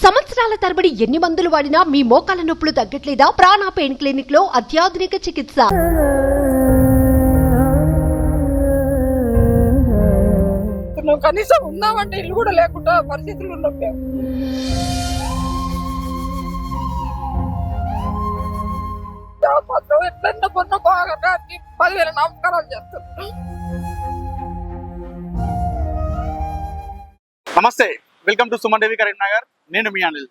సంవత్సరాల తరబడి ఎన్ని మందులు వాడినా మీ మోకాల నొప్పులు తగ్గట్లేదా? ప్రాణ పెయిన్ క్లినిక్ లో అత్యాధునిక చికిత్స. కనీసం ఉన్నామంటే ఇల్లు కూడా లేకుండా పరిస్థితులు ఉన్నాం మేము. ఎట్లన్నా కొన్న బాగా 10,000 నమస్కారాలు చేస్తున్నాం. నమస్తే, welcome to Suman TV Karimnagar. నేను మీ అనిల్.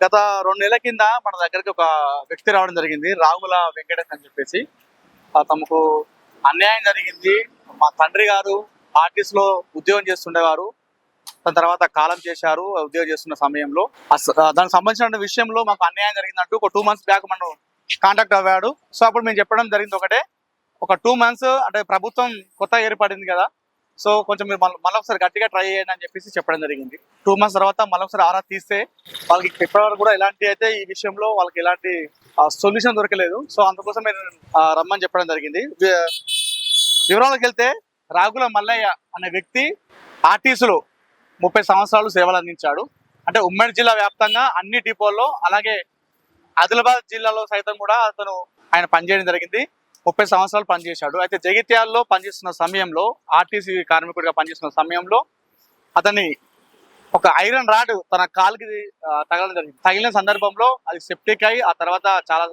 గత 2 నెలల కింద మన దగ్గరికి ఒక వ్యక్తి రావడం జరిగింది, రాగుల వెంకటేష్ అని చెప్పేసి. తమకు అన్యాయం జరిగింది. మా తండ్రి గారు ఆర్టీసీలో ఉద్యోగం చేస్తుండేవారు. దాని తర్వాత కాలం చేశారు ఉద్యోగం చేస్తున్న సమయంలో. దానికి సంబంధించిన విషయంలో మాకు అన్యాయం జరిగిందంటూ ఒక 2 months బ్యాక్ మనం కాంటాక్ట్ అవ్వాడు. సో అప్పుడు మేము చెప్పడం జరిగింది ఒక 2 months అంటే ప్రభుత్వం కొత్త ఏర్పడింది కదా, సో కొంచెం మీరు మళ్ళీ ఒకసారి గట్టిగా ట్రై చేయండి అని చెప్పేసి చెప్పడం జరిగింది. 2 months తర్వాత మళ్ళీ ఒకసారి ఆరా తీస్తే వాళ్ళకి ఇప్పటివరకు కూడా ఎలాంటి అయితే ఈ విషయంలో వాళ్ళకి ఎలాంటి సొల్యూషన్ దొరకలేదు. సో అందుకోసం మీరు రమ్మని చెప్పడం జరిగింది. వివరాలకు వెళ్తే, రాగుల మల్లయ్య అనే వ్యక్తి ఆర్టీసీలో 30 సంవత్సరాలు సేవలు అందించాడు. అంటే ఉమ్మడి జిల్లా వ్యాప్తంగా అన్ని డిపోల్లో, అలాగే ఆదిలాబాద్ జిల్లాలో సైతం కూడా ఆయన పనిచేయడం జరిగింది. 30 సంవత్సరాలు పనిచేశాడు. అయితే జగిత్యాలలో పనిచేస్తున్న సమయంలో, ఆర్టీసీ కార్మికుడిగా పనిచేస్తున్న సమయంలో అతన్ని ఒక ఐరన్ రాడ్ తన కాలుకి తగలడం జరిగింది. తగిలిన సందర్భంలో అది సెప్టిక్ అయి ఆ తర్వాత చాలా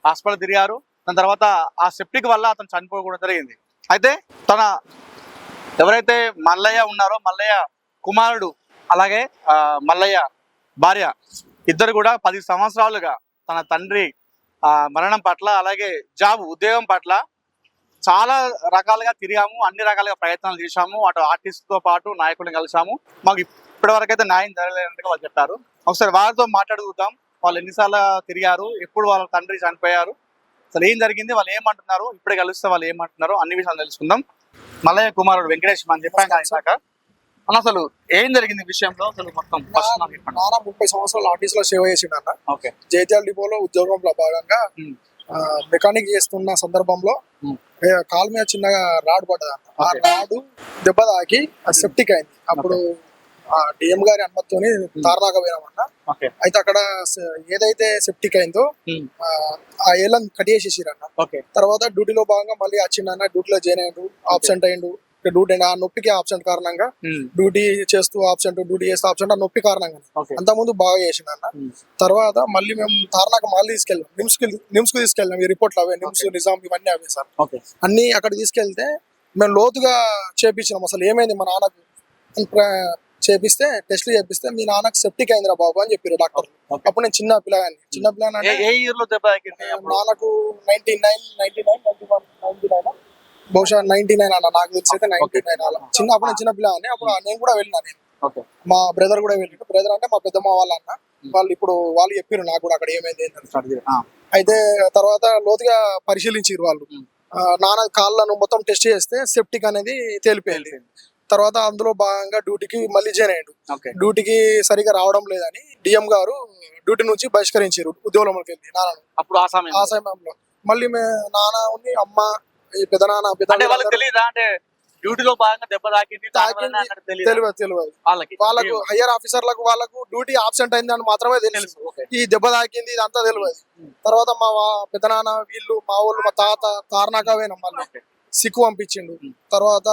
హాస్పిటల్ తిరిగారు. దాని తర్వాత ఆ సెప్టిక్ వల్ల అతను చనిపోవడం జరిగింది. అయితే ఎవరైతే మల్లయ్య ఉన్నారో, మల్లయ్య కుమారుడు అలాగే మల్లయ్య భార్య ఇద్దరు కూడా 10 సంవత్సరాలుగా తన తండ్రి మరణం పట్ల, అలాగే ఉద్యోగం పట్ల చాలా రకాలుగా తిరిగాము, అన్ని రకాలుగా ప్రయత్నాలు చేశాము. అటు ఆర్టిస్ట్తో పాటు నాయకులను కలిసాము. మాకు ఇప్పటి వరకు అయితే న్యాయం జరగలేనట్టుగా వాళ్ళు చెప్పారు. ఒకసారి వారితో మాట్లాడుకుందాం. వాళ్ళు ఎన్నిసార్లు తిరిగారు, ఎప్పుడు వాళ్ళ తండ్రి చనిపోయారు, అసలు ఏం జరిగింది, వాళ్ళు ఏమంటున్నారు, ఇప్పుడే కలిస్తే వాళ్ళు ఏమంటున్నారు, అన్ని విషయాలు తెలుసుకుందాం. మల్లయ్య కుమారుడు వెంకటేష్ అని చెప్పాను ఇందాక. అసలు ఏం జరిగింది విషయంలో అసలు మొత్తం నాన్న 30 సంవత్సరాలు ఆర్టీసీలో సేవ చేసిండు అన్న. ఓకే. జైత్యాల డిపోలో ఉద్యోగంలో భాగంగా మెకానిక్ చేస్తున్న సందర్భంలో కాలు మీద చిన్నగా రాడ్ పడ్డది అన్న. ఆ రాడు దెబ్బ తాకి సెప్టిక్ అయింది. అప్పుడు డిఎం గారి అనుమతితోని తారదాకా పోయినామన్న. అయితే అక్కడ ఏదైతే సెప్టిక్ అయిందో ఆ ఏళ్ళని కట్ చేసేసిరన్న. తర్వాత డ్యూటీలో భాగంగా మళ్ళీ వచ్చిండన్న. డ్యూటీలో జాయిన్ అయ్యిండు, ఆబ్సెంట్ అయ్యిండు. డ్యూటీ ఆ నొప్పికి ఆబ్సెంట్ కారణంగా డ్యూటీ చేస్తూ ఆబ్సెంట్, డ్యూటీ చేస్తూ ఆబ్సెంట్, ఆ నొప్పి కారణంగా అంత ముందు బాగా చేసిండు అన్న. తర్వాత మళ్ళీ మేము తారనాక మళ్ళీ తీసుకెళ్ళాం, నిమ్స్ కు తీసుకెళ్ళాం. ఈ రిపోర్ట్లు అవే నిమ్స్, నిజాం ఇవన్నీ అవే సార్. అన్ని అక్కడ తీసుకెళ్తే మేము లోతుగా చేపించినాం. అసలు ఏమైంది మా నాన్నకు చేపిస్తే, టెస్ట్లు చేపిస్తే మీ నాన్నకు సెప్టిక్ అయిందిరా బాబు అని చెప్పారు డాక్టర్. అప్పుడు నేను చిన్న పిల్లగాని నాన్నకు 99 బహుశా 99 అన్న, నాకు తెలిసి అయితే 99 అలా. అప్పుడు చిన్న పిల్లగాని. అప్పుడు నేను కూడా వెళ్ళినా. నేను మా బ్రదర్ కూడా వెళ్ళిండు. బ్రదర్ అంటే మా పెద్దమ్మ వాళ్ళ అన్న. వాళ్ళు చెప్పారు నాకు కూడా అక్కడ ఏమైంది ఏంటంటే. అయితే తర్వాత లోతుగా పరిశీలించారు వాళ్ళు. నాన్న కాళ్ళను మొత్తం టెస్ట్ చేస్తే సెప్టిక్ అనేది తేలిపోయింది. తర్వాత అందులో భాగంగా డ్యూటీకి మళ్ళీ జాయిన్ అయ్యాడు. డ్యూటీకి సరిగా రావడం లేదని డిఎం గారు డ్యూటీ నుంచి బహిష్కరించారు ఉద్యోగంలోకి వెళ్ళి నాన్నను. అప్పుడు ఆ సమయంలో మళ్ళీ నాన్న ఉంది, అమ్మ, పెద్ద నాన్న డ్యూటీలో భాగంగా దెబ్బ తాకింది తెలియదు వాళ్ళకు. హయ్యర్ ఆఫీసర్లకు వాళ్ళకు డ్యూటీ ఆబ్సెంట్ అయింది అని మాత్రమే తెలుసు. ఈ దెబ్బ తాకింది ఇదంతా తెలియదు. తర్వాత మా పెద్ద నాన్న వీళ్ళు, మా ఊళ్ళు, మా తాత తారనాక పోయినాం. మళ్ళీ సిక్కు పంపించిండు. తర్వాత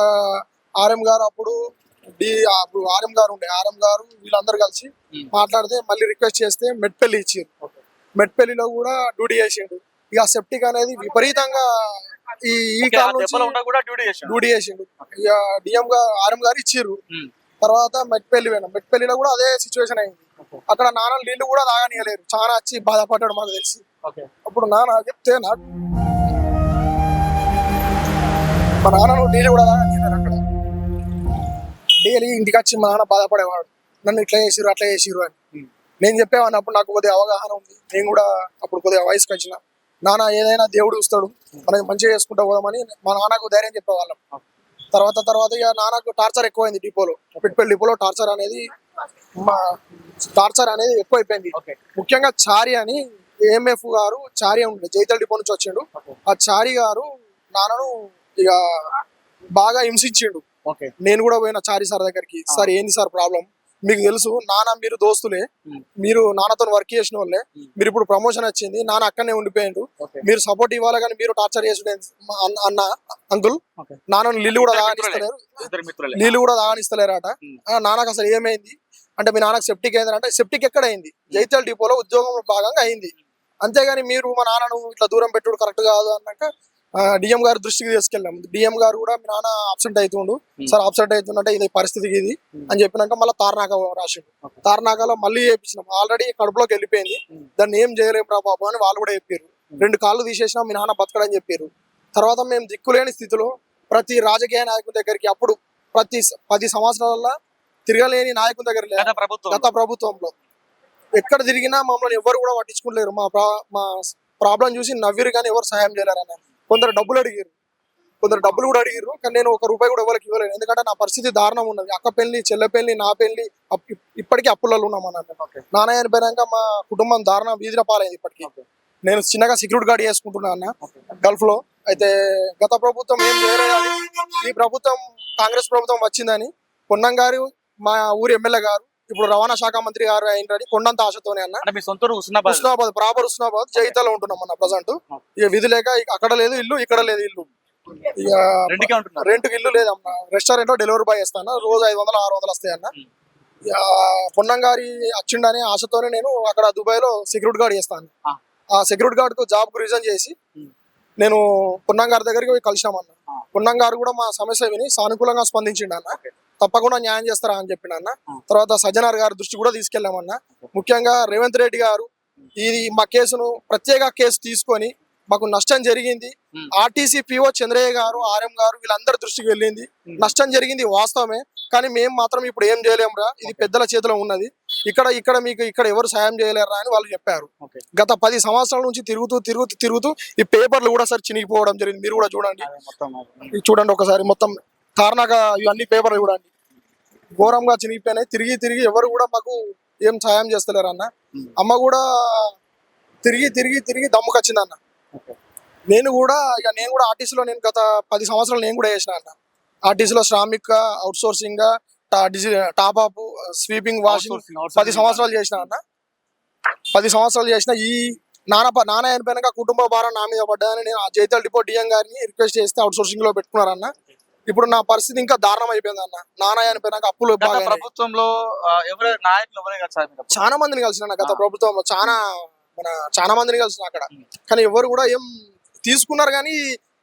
ఆర్ఎం గారు అప్పుడు ఆర్ఎం గారు ఉండే, ఆర్ఎం గారు వీళ్ళందరూ కలిసి మాట్లాడితే మళ్ళీ రిక్వెస్ట్ చేస్తే మెట్పల్లి ఇచ్చారు. మెట్పల్లిలో కూడా డ్యూటీ చేసిండు. ఇక సెప్టిక్ అనేది విపరీతంగా ఈ కాలం డ్యూటీ చేసిండు. ఇక డిఎం గారు, ఆర్ఎం గారు ఇచ్చిర్రు. తర్వాత మెట్పల్లి పోయినాం. మెట్పల్లిలో కూడా అదే సిచ్యువేషన్ అయింది. అక్కడ నాన్న నీళ్లు కూడా తాగనీయలేరు. చాలా వచ్చి బాధపడ్డాడు మాకు తెలిసి. అప్పుడు నాన్న చెప్తే నాకు మా నాన్న నీళ్ళు కూడా తాగనీయలేరు. అక్కడ డైలీ ఇంటికి వచ్చి మా నాన్న బాధపడేవాడు, నన్ను ఇట్లా చేసిరు అట్లా చేసిరు అని. నేను చెప్పేవాడిని. అప్పుడు నాకు కొద్దిగా అవగాహన ఉంది. నేను కూడా అప్పుడు కొద్దిగా వయసుకి వచ్చిన. నాన్న ఏదైనా దేవుడు చూస్తాడు, మనకి మంచిగా చేసుకుంటా పోదామని మా నాన్నకు ధైర్యం చెప్పేవాళ్ళం. తర్వాత ఇక నాన్నకు టార్చర్ ఎక్కువైంది డిపోలో. పెట్టుపల్లి డిపోలో టార్చర్ అనేది ఎక్కువైపోయింది. ముఖ్యంగా చారి అని ఏఎంఎఫ్ గారు, చారి ఉండే జైతల్ డిపో నుంచి వచ్చిండు. ఆ చారి గారు నాన్నను ఇక బాగా హింసించిండు. నేను కూడా పోయిన చారి సార్ దగ్గరికి. సార్ ఏంది సార్ ప్రాబ్లం, మీకు తెలుసు నాన్న మీరు దోస్తులే, మీరు నాన్నతో వర్క్ చేసిన వాళ్ళే, మీరు ఇప్పుడు ప్రమోషన్ వచ్చింది, నాన్న అక్కడనే ఉండిపోయిండు, మీరు సపోర్ట్ ఇవ్వాలి కానీ మీరు టార్చర్ చేసుడు అన్న అంకుల్. నాన్నను నీళ్ళు కూడా తాగనిస్తలేరు, నీళ్ళు కూడా తాగనిస్తలేరట. నాన్నకు అసలు ఏమైంది అంటే మీ నాన్నకు సెప్టిక్ అయింది అంటే సెప్టిక్ ఎక్కడ అయింది? జైత్యాల డిపోలో ఉద్యోగంలో భాగంగా అయింది. అంతేగాని మీరు మా నాన్నను ఇట్లా దూరం పెట్టుడు కరెక్ట్ కాదు అన్నాక డిఎం గారి దృష్టికి తీసుకెళ్ళాం. డిఎం గారు కూడా మీ నాన్న అబ్సెంట్ అవుతుండు సార్, అబ్సెంట్ అవుతుందంటే ఇది పరిస్థితికి ఇది అని చెప్పినాక మళ్ళీ తార్నాక రాసిండు. తార్నాకలో మళ్ళీ చేయించినాం. ఆల్రెడీ కడుపులోకి వెళ్ళిపోయింది, దాన్ని ఏం చేయలేము రా బాబు అని వాళ్ళు కూడా చెప్పారు. 2 కాళ్ళు తీసేసినా మీ నాన్న బతకడని చెప్పారు. తర్వాత మేము దిక్కులేని స్థితిలో ప్రతి రాజకీయ నాయకుడి దగ్గరికి అప్పుడు ప్రతి 10 సంవత్సరాల తిరగలేని నాయకుడి దగ్గర గత ప్రభుత్వంలో ఎక్కడ తిరిగినా మమ్మల్ని ఎవరు కూడా పట్టించుకోలేరు. మా ప్రాబ్లం చూసి నవ్విరు కానీ ఎవరు సహాయం చేయలేరు అన్న. కొందరు డబ్బులు అడిగారు, కొందరు డబ్బులు కూడా అడిగారు, కానీ నేను 1 రూపాయి కూడా ఎవరికి ఇవ్వలేను. ఎందుకంటే నా పరిస్థితి దారుణం ఉన్నది. అక్క పెళ్లి, చెల్లె పెళ్లి, నా పెళ్లి, ఇప్పటికీ అప్పులలో ఉన్నాం అన్న. నాన్న చనిపోయాక మా కుటుంబం దారుణ వీధిన పాలైంది. ఇప్పటికీ నేను చిన్నగా సెక్యూరిటీ గార్డ్ చేసుకుంటున్నా అన్న గల్ఫ్ లో. అయితే గత ప్రభుత్వం ఏం చేయలేదు, ఈ ప్రభుత్వం కాంగ్రెస్ ప్రభుత్వం వచ్చిందని పొన్నం గారు మా ఊరి ఎమ్మెల్యే గారు ఇప్పుడు రవాణా శాఖ మంత్రి గారు అయినని కొండంత ఆశతోనే అన్న. హుస్నాబాద్ ప్రాపర్ హుస్నాబాద్ జైతాలో ఉంటున్నాం అన్న ప్రజెంట్. ఇక విధి లేక అక్కడ లేదు ఇల్లు, ఇక్కడ లేదు ఇల్లు, ఇక రెంట్కి ఇల్లు లేదన్న. రెస్టారెంట్ లో డెలివరీ బాయ్ వేస్తాను, రోజు 500-600 వస్తాయన్న. పొన్నం గారి వచ్చిండని ఆశతోనే నేను అక్కడ దుబాయ్ లో సెక్యూరిటీ గార్డ్ చేస్తాను. ఆ సెక్యూరిటీ గార్డ్ కు జాబ్ కు రిజైన్ చేసి నేను పొన్నం గారి దగ్గరికి పోయి కలిసినామన్న. పొన్నం గారు కూడా మా సమస్య విని సానుకూలంగా స్పందించిండు అన్న. తప్పకుండా న్యాయం చేస్తారా అని చెప్పిన అన్న. తర్వాత సజ్జనార్ గారి దృష్టి కూడా తీసుకెళ్ళామన్న. ముఖ్యంగా రేవంత్ రెడ్డి గారు ఇది మా కేసును ప్రత్యేక కేసు తీసుకొని మాకు నష్టం జరిగింది, ఆర్టీసీ పిఓ చంద్రయ్య గారు, ఆర్ఎం గారు వీళ్ళందరి దృష్టికి వెళ్ళింది. నష్టం జరిగింది వాస్తవమే, కానీ మేము మాత్రం ఇప్పుడు ఏం చేయలేమురా, ఇది పెద్దల చేతిలో ఉన్నది, ఇక్కడ మీకు ఇక్కడ ఎవరు సాయం చేయలేరా అని వాళ్ళు చెప్పారు. గత 10 సంవత్సరాల నుంచి తిరుగుతూ ఈ పేపర్లు కూడా సార్ చినిగిపోవడం జరిగింది. మీరు కూడా చూడండి ఒకసారి, మొత్తం తార్నాక ఇవన్నీ పేపర్లు చూడండి ఘోరంగా చినిగిపోయినాయి. తిరిగి ఎవరు కూడా మాకు ఏం సాయం చేస్తలేరు అన్న. అమ్మ కూడా తిరిగి దమ్ముకొచ్చింది అన్న. నేను కూడా ఆర్టీసీలో నేను గత 10 సంవత్సరాలు నేను కూడా చేసిన అన్న. ఆర్టీసీలో శ్రామిక, out sourcing, top up, sweeping, washing 10 సంవత్సరాలు చేసిన అన్న. 10 సంవత్సరాలు చేసిన. ఈ నాన్న చనిపోయినాక కుటుంబ భారం నా మీద పడ్డాయని నేను ఆ జైతాల డిపో డిఎం గారిని రిక్వెస్ట్ చేస్తే అవుట్ సోర్సింగ్ లో పెట్టుకున్నారన్న. ఇప్పుడు నా పరిస్థితి ఇంకా దారుణం అయిపోయింది అన్న. నాన్న చనిపోయినాక అప్పులు ప్రభుత్వంలో చాలా మందిని కలిసిన గత ప్రభుత్వంలో చాలా మందిని కలిసిన అక్కడ, కానీ ఎవరు కూడా ఏం తీసుకున్నారు కానీ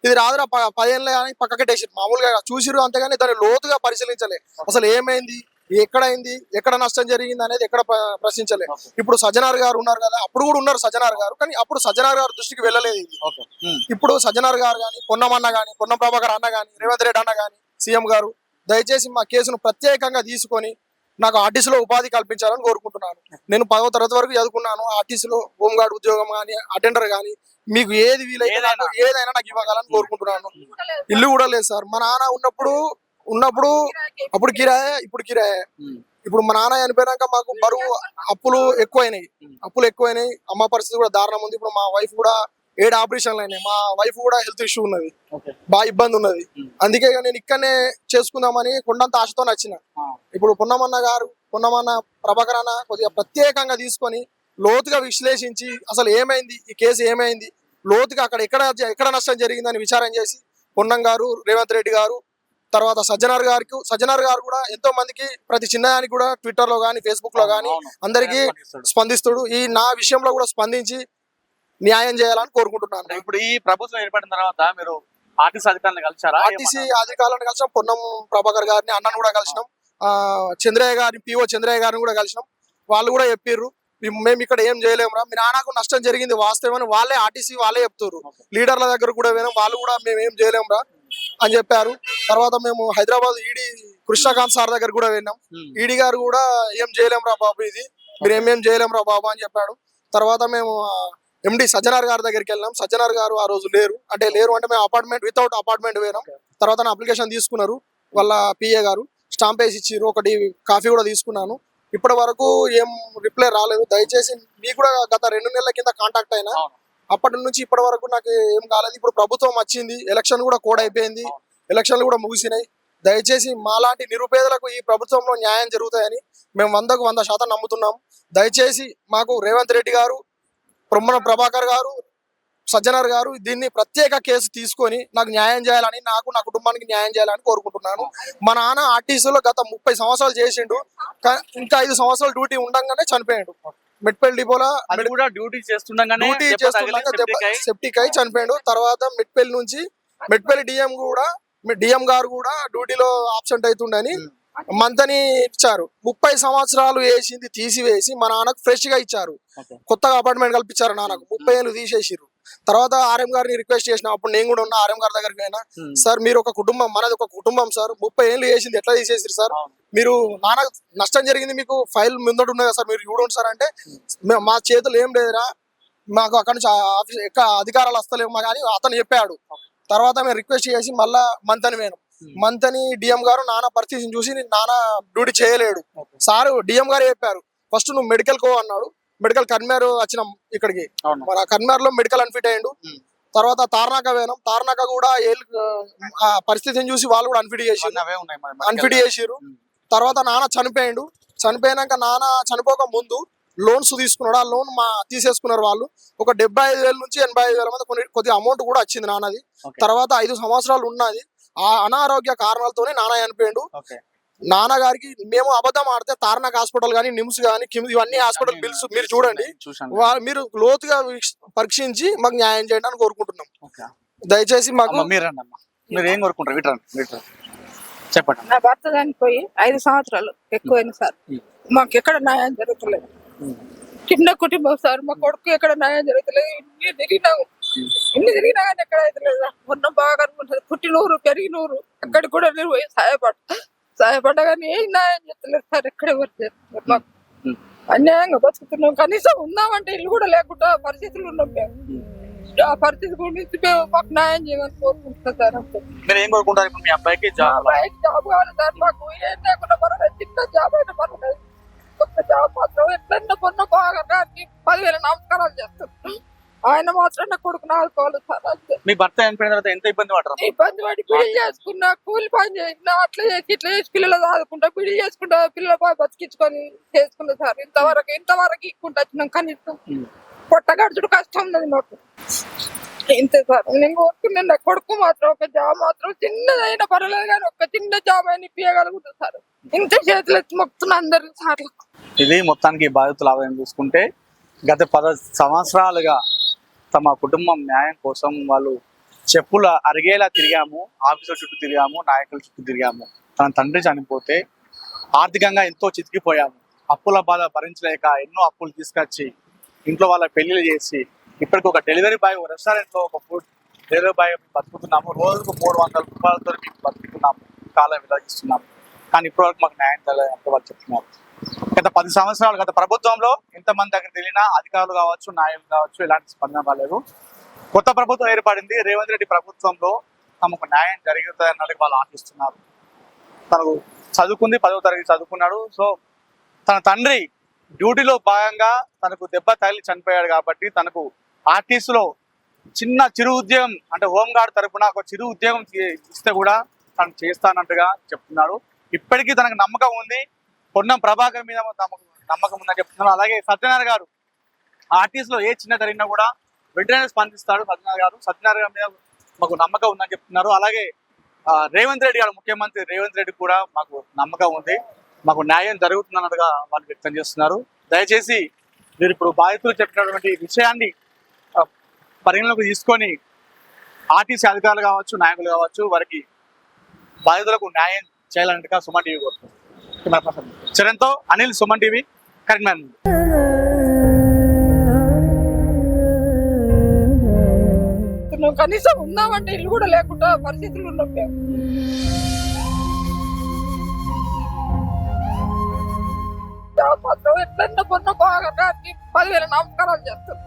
ఇది రాదురా 10 ఏళ్ళ కానీ పక్కకెట్టేసారు. మామూలుగా చూసిరు అంతేగాని దాన్ని లోతుగా పరిశీలించలే. అసలు ఏమైంది, ఎక్కడైంది, ఎక్కడ నష్టం జరిగింది అనేది ఎక్కడ ప్రశ్నించలే. ఇప్పుడు సజ్జనార్ గారు ఉన్నారు కదా, అప్పుడు కూడా ఉన్నారు సజ్జనార్ గారు, కానీ అప్పుడు సజ్జనార్ గారు దృష్టికి వెళ్ళలేదు ఇది. ఇప్పుడు సజ్జనార్ గారు కానీ, పొన్నం ప్రభాకర్ అన్న కానీ, రేవంత్ రెడ్డి అన్న కానీ, సీఎం గారు దయచేసి మా కేసును ప్రత్యేకంగా తీసుకొని నాకు ఆర్టీసీలో ఉపాధి కల్పించాలని కోరుకుంటున్నాను. నేను 10వ తరగతి వరకు చదువుకున్నాను. ఆర్టీసీలో హోంగార్డ్ ఉద్యోగం కానీ, అటెండర్ కానీ, మీకు ఏది వీలైతే నాకు ఏదైనా నాకు ఇవ్వగలని కోరుకుంటున్నాను. ఇల్లు కూడా లేదు సార్. మా నాన్న ఉన్నప్పుడు అప్పుడు కిరాయే, ఇప్పుడు కిరాయే. ఇప్పుడు మా నాన్న చనిపోయినాక మాకు బరువు అప్పులు ఎక్కువైనాయి. అమ్మ పరిస్థితి కూడా దారుణం ఉంది. ఇప్పుడు మా వైఫ్ కూడా 7 ఆపరేషన్లు అయినాయి. మా వైఫ్ కూడా హెల్త్ ఇష్యూ ఉన్నది, బాగా ఇబ్బంది ఉన్నది. అందుకే నేను ఇక్కడనే చేసుకుందామని కొండంత ఆశతో వచ్చిన. ఇప్పుడు పొన్నమన్న ప్రభాకర్ అన్న కొద్దిగా ప్రత్యేకంగా తీసుకొని లోతుగా విశ్లేషించి అసలు ఏమైంది, ఈ కేసు ఏమైంది, లోతుగా అక్కడ ఎక్కడ నష్టం జరిగిందని విచారం చేసి పొన్నం గారు, రేవంత్ రెడ్డి గారు, తర్వాత సజ్జనార్ గారు కూడా ఎంతో మందికి ప్రతి చిన్నదానికి కూడా ట్విట్టర్ లో కానీ, ఫేస్బుక్ లో కానీ అందరికీ స్పందిస్తుడు. ఈ నా విషయంలో కూడా స్పందించి న్యాయం చేయాలని కోరుకుంటున్నాను. ఇప్పుడు ఈ ప్రభుత్వం ఏర్పడిన తర్వాత మీరు ఆర్టీసీ అధికారులను కలిసారా? ఆర్టీసీ అధికారులను కలిసాం, పొన్నం ప్రభాకర్ గారిని అన్నను కూడా కలిసినాం, చంద్రయ్య గారిని, పిఓ చంద్రయ్య గారిని కూడా కలిసినాం. వాళ్ళు కూడా చెప్పారు మేము ఇక్కడ ఏం చేయలేమురా, మీ నాన్నకు నష్టం జరిగింది వాస్తవమని వాళ్ళే చెప్తారు. లీడర్ల దగ్గర కూడా పోయినాం, వాళ్ళు కూడా మేము ఏం చేయలేమురా అని చెప్పారు. తర్వాత మేము హైదరాబాద్ ఈడీ కృష్ణకాంత్ సార్ దగ్గర కూడా వెళ్ళినాం. ఈడీ గారు కూడా ఏం చేయలేమురా బాబు, ఇది మీరు ఏం చేయలేమురా బాబు అని చెప్పాడు. తర్వాత మేము ఎండి సజ్జనార్ గారి దగ్గరికి వెళ్ళాం. సజ్జనార్ గారు ఆ రోజు లేరు అంటే మేము వితౌట్ అపార్ట్మెంట్ పోయినాం. తర్వాత అప్లికేషన్ తీసుకున్నారు వాళ్ళ పిఏ గారు, స్టాంప్ వేసి ఇచ్చారు. ఒకటి కాఫీ కూడా తీసుకున్నాను. ఇప్పటి వరకు ఏం రిప్లై రాలేదు. దయచేసి మీకు కూడా గత 2 నెలల కింద కాంటాక్ట్ అయినా, అప్పటి నుంచి ఇప్పటి వరకు నాకు ఏం కాలేదు. ఇప్పుడు ప్రభుత్వం వచ్చింది, ఎలక్షన్ కూడా కోడ్ అయిపోయింది, ఎలక్షన్లు కూడా ముగిసినాయి. దయచేసి మాలాంటి నిరుపేదలకు ఈ ప్రభుత్వంలో న్యాయం జరుగుతాయని మేము 100% నమ్ముతున్నాం. దయచేసి మాకు రేవంత్ రెడ్డి గారు, పొమ్మన ప్రభాకర్ గారు, సజ్జనర్ గారు దీన్ని ప్రత్యేక కేసు తీసుకొని నాకు న్యాయం చేయాలని, నాకు నా కుటుంబానికి న్యాయం చేయాలని కోరుకుంటున్నాను. మా నాన్న ఆర్టీసీలో గత 30 సంవత్సరాలు చేసిండు. ఇంకా 5 సంవత్సరాలు డ్యూటీ ఉండంగానే చనిపోయాడు. మెట్పల్లి డిపోలో అది కూడా డ్యూటీ చేస్తుండగానే సెప్టిక్ అయి చనిపోయాడు. తర్వాత మెట్పల్లి డిఎం గారు కూడా డ్యూటీలో ఆబ్సెంట్ అవుతుండని మంతని ఇచ్చారు. 30 సంవత్సరాలు వేసింది తీసివేసి మా నాన్నకు ఫ్రెష్ గా ఇచ్చారు. కొత్తగా అపార్ట్మెంట్ కల్పించారు. నాన్నకు 30 ఏళ్ళు తీసేసిర్రు. తర్వాత ఆర్ఎం గారిని రిక్వెస్ట్ చేసిన, అప్పుడు నేను కూడా ఉన్నా, ఆర్ఎం గారి దగ్గరికి అయినా, సార్ మీరు ఒక కుటుంబం, మనది ఒక కుటుంబం సార్, 30 ఏళ్ళు వేసింది ఎట్లా తీసేసిరు సార్, మీరు నాన్న నష్టం జరిగింది, మీకు ఫైల్ ముందట ఉన్నది కదా సార్, మీరు చూడండి సార్ అంటే, మా చేతులు ఏం లేదురా, మాకు అక్కడ నుంచి ఆఫీస్ అధికారాలు వస్తలేము అని అతను చెప్పాడు. తర్వాత మేము రిక్వెస్ట్ చేసి మళ్ళా మంతని డిఎం గారు నాన్న పరిస్థితిని చూసి నాన్న డ్యూటీ చేయలేడు సార్, డిఎం గారు చెప్పారు ఫస్ట్ నువ్వు మెడికల్ కో అన్నాడు. మెడికల్ కన్మేర్ వచ్చినాం ఇక్కడికి, మన కన్మేర్ లో మెడికల్ అన్ఫిట్ అయ్యిండు. తర్వాత తార్నాక పోయినాం, తార్నాక కూడా ఆ పరిస్థితిని చూసి వాళ్ళు కూడా అన్ఫిట్ చేసిర్రు. తర్వాత నాన్న చనిపోయినాక నాన్న చనిపోక ముందు లోన్స్ తీసుకున్నాడు. ఆ లోన్ తీసేసుకున్నారు వాళ్ళు. ఒక 75,000 నుంచి 85,000 మంది కొద్దిగా అమౌంట్ కూడా వచ్చింది నాన్నది. తర్వాత 5 సంవత్సరాలు ఉన్నది. ఆ అనారోగ్య కారణాలతోనే నాన్న చనిపోయిండు. నాన్నగారికి మేము అబద్ధం ఆడితే తార్నాక్ హాస్పిటల్ గానీ, నిమ్స్ గానీ, ఇవన్నీ హాస్పిటల్ బిల్స్ మీరు చూడండి, మీరు లోతుగా పరీక్షించి మాకు న్యాయం చేయండి అని కోరుకుంటున్నాం. దయచేసి మాకు మీరు ఏం కోరుకుంటారు? చెప్పండి. నా భర్త చనిపోయి 5 సంవత్సరాలు ఎక్కువైంది సార్, మాకు ఎక్కడ న్యాయం జరుగుతలేదు. చిన్న కుటుంబం సార్, మా కొడుకు ఎక్కడ న్యాయం జరుగుతలేదు. ఇన్ని తిరిగినా కానీ ఎక్కడ అయితే లేదు. మొన్న బాగా అనుకుంటుంది, పుట్టినూరు పెరిగినూరు ఎక్కడికి కూడా నేను పోయి సహాయపడ్డా కానీ ఏం న్యాయం చేస్తలేదు సార్. ఎక్కడ మాకు అన్యాయంగా బతుకుతున్నాం. కనీసం ఉందామంటే ఇల్లు కూడా లేకుండా పరిస్థితులు ఉన్నాం మేము. ఆ పరిస్థితి గురించి మేము మాకు న్యాయం చేయమని కోరుకుంటున్నాం సార్. అంతే. మీరు ఏం కోరుకుంటారు? ఇప్పుడు మీ అబ్బాయికి జాబ్ కావాలి సార్, మాకు ఏం లేకుండా పర్వాలేదు, చిన్న జాబ్ అయినా పర్వాలేదు. కొత్త జాబ్ మాత్రం ఎట్లన్నా కొన్న బాగా 10,000 నమస్కారాలు చేస్తాం. ఆయన మాత్రం నా కొడుకుని ఆదుకోవాలి సార్. అంతే. మీ భర్త చనిపోయిన తర్వాత ఎంత ఇబ్బంది పడరు? ఇబ్బంది పడి పిల్లలు చేసుకున్నా, కూలి పని చేసినా, అట్లా చేసి ఇట్లా చేసి పిల్లలు చదువుకుంటా, పిల్లలు చేసుకుంటా, పిల్లల బాగా బతికించుకొని చేసుకున్నా సార్. ఇంతవరకు ఇక్కుంటూ వచ్చినాం. కనీసం పొట్టగడుచుడు కష్టం ఉన్నది మాకు. ఇంతే సార్. నేను కోరుకున్నాను నా కొడుకు మాత్రం ఒక జాబ్ మాత్రం చిన్నదైనా పర్వాలేదు కానీ ఒక చిన్న జాబ్ అయినా ఇప్పించగలుగుతుంది సార్. ఇంత చేతులు ఎత్తి మొక్కుతున్నా అందరు సార్లు. ఇది మొత్తానికి బాధితుల ఆదాయం చూసుకుంటే గత 10 సంవత్సరాలుగా తమ కుటుంబం న్యాయం కోసం వాళ్ళు చెప్పులు అరిగేలా తిరిగాము, ఆఫీసుల చుట్టూ తిరిగాము, నాయకుల చుట్టూ తిరిగాము. తన తండ్రి చనిపోతే ఆర్థికంగా ఎంతో చితికిపోయాము. అప్పుల బాధ భరించలేక ఎన్నో అప్పులు తీసుకొచ్చి ఇంట్లో వాళ్ళ పెళ్లిళ్ళు చేసి ఇప్పటికి ఒక డెలివరీ బాయ్, రెస్టారెంట్లో ఒక ఫుడ్ డెలివరీ బాయ్ బతుకుతున్నాము. రోజుకు 300 రూపాయలతో మేము బతుకుతున్నాము, కాలం విలాగిస్తున్నాము. కానీ ఇప్పటివరకు మాకు న్యాయం తెలియదు వాళ్ళు చెప్తున్నారు. గత 10 సంవత్సరాలు గత ప్రభుత్వంలో ఎంతమంది దగ్గర తెలియనా అధికారులు కావచ్చు, నాయకులు కావచ్చు, ఎలాంటి స్పందన రాలేదు. కొత్త ప్రభుత్వం ఏర్పడింది. రేవంత్ రెడ్డి ప్రభుత్వంలో తమకు న్యాయం జరుగుతుంది అన్నట్టు వాళ్ళు ఆశిస్తున్నారు. తనకు చదువుకుంది, 10వ తరగతి చదువుకున్నాడు. సో తన తండ్రి డ్యూటీలో భాగంగా తనకు దెబ్బ తగిలి చనిపోయాడు కాబట్టి తనకు ఆర్టీసీలో చిరు ఉద్యోగం అంటే హోంగార్డ్ తరఫున ఒక చిరు ఉద్యోగం ఇస్తే కూడా తను చేస్తానంటుగా చెప్తున్నాడు. ఇప్పటికీ తనకు నమ్మకం ఉంది, పొన్నం ప్రభాకర్ మీద నమ్మకం ఉందని చెప్తున్నారు. అలాగే సత్యనారాయణ గారు ఆర్టీసీలో ఏ చిన్న జరిగినా కూడా వెంటనే స్పందిస్తాడు సత్యనారాయణ గారి మీద మాకు నమ్మకం ఉందని చెప్తున్నారు. అలాగే రేవంత్ రెడ్డి గారు, ముఖ్యమంత్రి రేవంత్ రెడ్డి కూడా మాకు నమ్మకం ఉంది, మాకు న్యాయం జరుగుతుందన్నట్టుగా వాళ్ళు వ్యక్తం చేస్తున్నారు. దయచేసి మీరు ఇప్పుడు బాధితులు చెప్పినటువంటి విషయాన్ని పరిగణలోకి తీసుకొని ఆర్టీసీ అధికారులు కావచ్చు, నాయకులు కావచ్చు, వారికి బాధితులకు న్యాయం చేయాలన్నట్టుగా సుమన్ టీవీ కోరుతుంది. చరణ్తో అనిల్, సుమన్ టీవీ, కరీంనగర్. కనీసం ఉందామంటే ఇల్లు కూడా లేకుండా పరిస్థితులు ఉన్నాం మేము. జాబ్ మాత్రం ఎట్లన్నా కొన్న బాగా 10,000 నమస్కారాలు చేస్తాం.